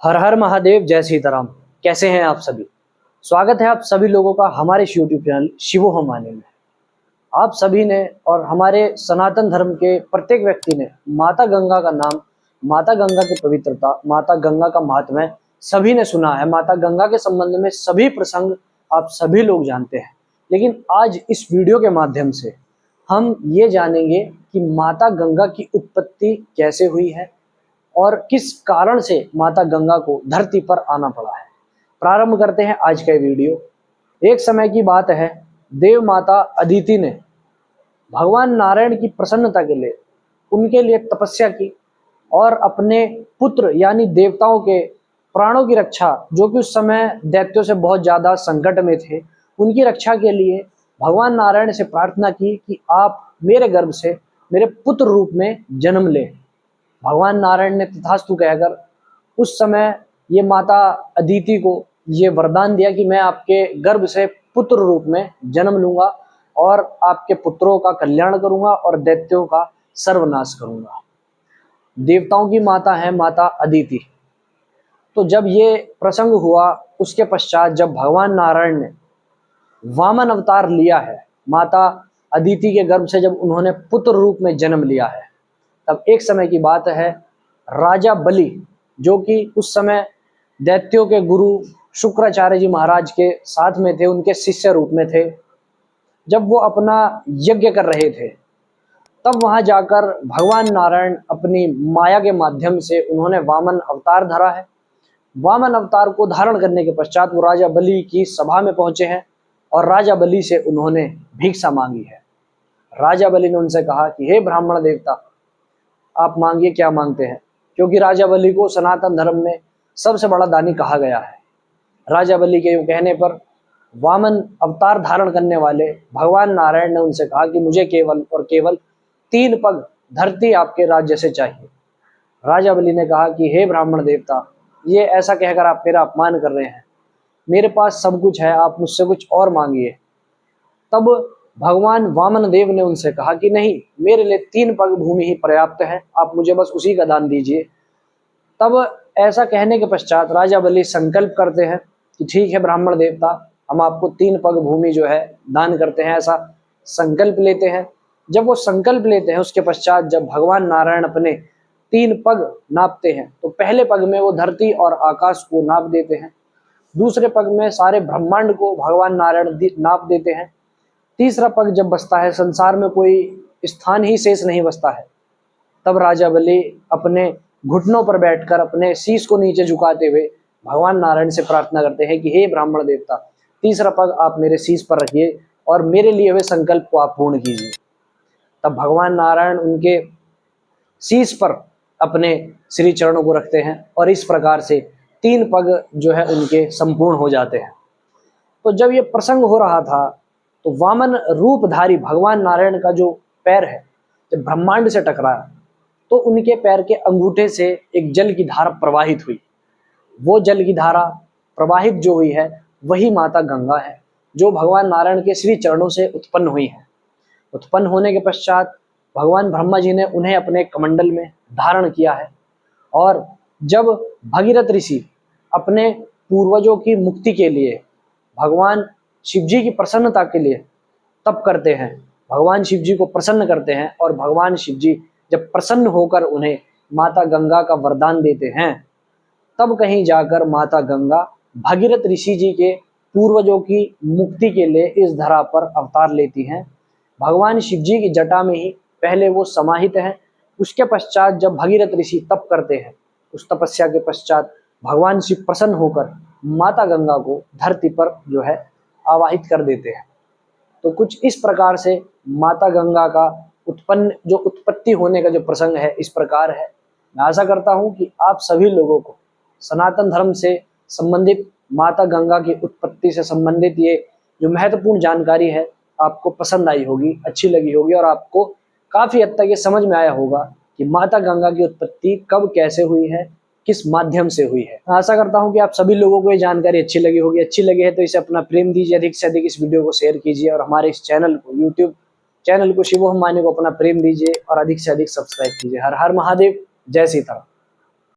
हर हर महादेव, जय सीताराम। कैसे हैं आप सभी? स्वागत है आप सभी लोगों का हमारे यूट्यूब चैनल शिवो हमाने में। आप सभी ने और हमारे सनातन धर्म के प्रत्येक व्यक्ति ने माता गंगा का नाम, माता गंगा की पवित्रता, माता गंगा का महात्म्य सभी ने सुना है। माता गंगा के संबंध में सभी प्रसंग आप सभी लोग जानते हैं। लेकिन आज इस वीडियो के माध्यम से हम ये जानेंगे कि माता गंगा की उत्पत्ति कैसे हुई है और किस कारण से माता गंगा को धरती पर आना पड़ा है। प्रारंभ करते हैं आज का वीडियो। एक समय की बात है, देव माता अदिति ने भगवान नारायण की प्रसन्नता के लिए उनके लिए तपस्या की और अपने पुत्र यानी देवताओं के प्राणों की रक्षा, जो कि उस समय दैत्यों से बहुत ज़्यादा संकट में थे, उनकी रक्षा के लिए भगवान नारायण से प्रार्थना की कि आप मेरे गर्भ से मेरे पुत्र रूप में जन्म लें। भगवान नारायण ने तथास्तु कहकर उस समय ये माता अदिति को ये वरदान दिया कि मैं आपके गर्भ से पुत्र रूप में जन्म लूंगा और आपके पुत्रों का कल्याण करूंगा और दैत्यों का सर्वनाश करूंगा। देवताओं की माता है माता अदिति। तो जब ये प्रसंग हुआ, उसके पश्चात जब भगवान नारायण ने वामन अवतार लिया है, माता अदिति के गर्भ से जब उन्होंने पुत्र रूप में जन्म लिया है, तब एक समय की बात है, राजा बलि, जो कि उस समय दैत्यों के गुरु शुक्राचार्य जी महाराज के साथ में थे, उनके शिष्य रूप में थे, जब वो अपना यज्ञ कर रहे थे, तब वहां जाकर भगवान नारायण अपनी माया के माध्यम से उन्होंने वामन अवतार धरा है। वामन अवतार को धारण करने के पश्चात वो राजा बलि की सभा में पहुंचे हैं और राजा बलि से उन्होंने भिक्षा मांगी है। राजा बलि ने उनसे कहा कि हे ब्राह्मण देवता, आप मांगिए, क्या मांगते हैं? क्योंकि राजा बलि को सनातन धर्म में सबसे बड़ा दानी कहा गया है। राजा बलि के यूं कहने पर वामन अवतार धारण करने वाले भगवान नारायण ने उनसे कहा कि मुझे केवल और केवल 3 पग धरती आपके राज्य से चाहिए। राजा बलि ने कहा कि हे ब्राह्मण देवता, ये ऐसा कहकर आप मेरा अपमान कर रहे हैं, मेरे पास सब कुछ है, आप मुझसे कुछ और मांगिए। तब भगवान वामन देव ने उनसे कहा कि नहीं, मेरे लिए 3 पग भूमि ही पर्याप्त है, आप मुझे बस उसी का दान दीजिए। तब ऐसा कहने के पश्चात राजा बलि संकल्प करते हैं कि ठीक है ब्राह्मण देवता, हम आपको 3 पग भूमि जो है दान करते हैं, ऐसा संकल्प लेते हैं। जब वो संकल्प लेते हैं, उसके पश्चात जब भगवान नारायण अपने 3 पग नापते हैं, तो पहले पग में वो धरती और आकाश को नाप देते हैं, दूसरे पग में सारे ब्रह्मांड को भगवान नारायण नाप देते हैं, तीसरा पग जब बचता है, संसार में कोई स्थान ही शेष नहीं बचता है, तब राजा बलि अपने घुटनों पर बैठकर अपने शीश को नीचे झुकाते हुए भगवान नारायण से प्रार्थना करते हैं कि हे ब्राह्मण देवता, तीसरा पग आप मेरे शीश पर रखिए और मेरे लिए हुए संकल्प को आप पूर्ण कीजिए। तब भगवान नारायण उनके शीश पर अपने श्री चरणों को रखते हैं और इस प्रकार से 3 पग जो है उनके संपूर्ण हो जाते हैं। तो जब ये प्रसंग हो रहा था, तो वामन रूपधारी भगवान नारायण का जो पैर है, जब ब्रह्मांड से टकराया, तो उनके पैर के अंगूठे से एक जल की धारा प्रवाहित हुई। वो जल की धारा प्रवाहित जो हुई है, वही माता गंगा है, जो भगवान नारायण के श्री चरणों से उत्पन्न हुई है। उत्पन्न होने के पश्चात भगवान ब्रह्मा जी ने उन्हें अपने कमंडल में धारण किया है और जब भगीरथ ऋषि अपने पूर्वजों की मुक्ति के लिए भगवान शिव जी की प्रसन्नता के लिए तप करते हैं, भगवान शिव जी को प्रसन्न करते हैं और भगवान शिव जी जब प्रसन्न होकर उन्हें माता गंगा का वरदान देते हैं, तब कहीं जाकर माता गंगा भगीरथ ऋषि जी के पूर्वजों की मुक्ति के लिए इस धरा पर अवतार लेती हैं। भगवान शिव जी की जटा में ही पहले वो समाहित हैं, उसके पश्चात जब भगीरथ ऋषि तप करते हैं, उस तपस्या के पश्चात भगवान शिव प्रसन्न होकर माता गंगा को धरती पर जो है आवाहित कर देते हैं। तो कुछ इस प्रकार से माता गंगा का उत्पत्ति होने का जो प्रसंग है, इस प्रकार है। मैं आशा करता हूँ कि आप सभी लोगों को सनातन धर्म से संबंधित, माता गंगा की उत्पत्ति से संबंधित ये जो महत्वपूर्ण जानकारी है आपको पसंद आई होगी, अच्छी लगी होगी और आपको काफ़ी हद तक ये समझ में आया होगा कि माता गंगा की उत्पत्ति कब, कैसे हुई है, किस माध्यम से हुई है। आशा करता हूं कि आप सभी लोगों को ये जानकारी अच्छी लगी होगी। अच्छी लगी है तो इसे अपना प्रेम दीजिए, अधिक से अधिक इस वीडियो को शेयर कीजिए और हमारे इस चैनल को, यूट्यूब चैनल को शिवो हमाने को अपना प्रेम दीजिए और अधिक से अधिक सब्सक्राइब कीजिए। हर हर महादेव, जय सीताराम।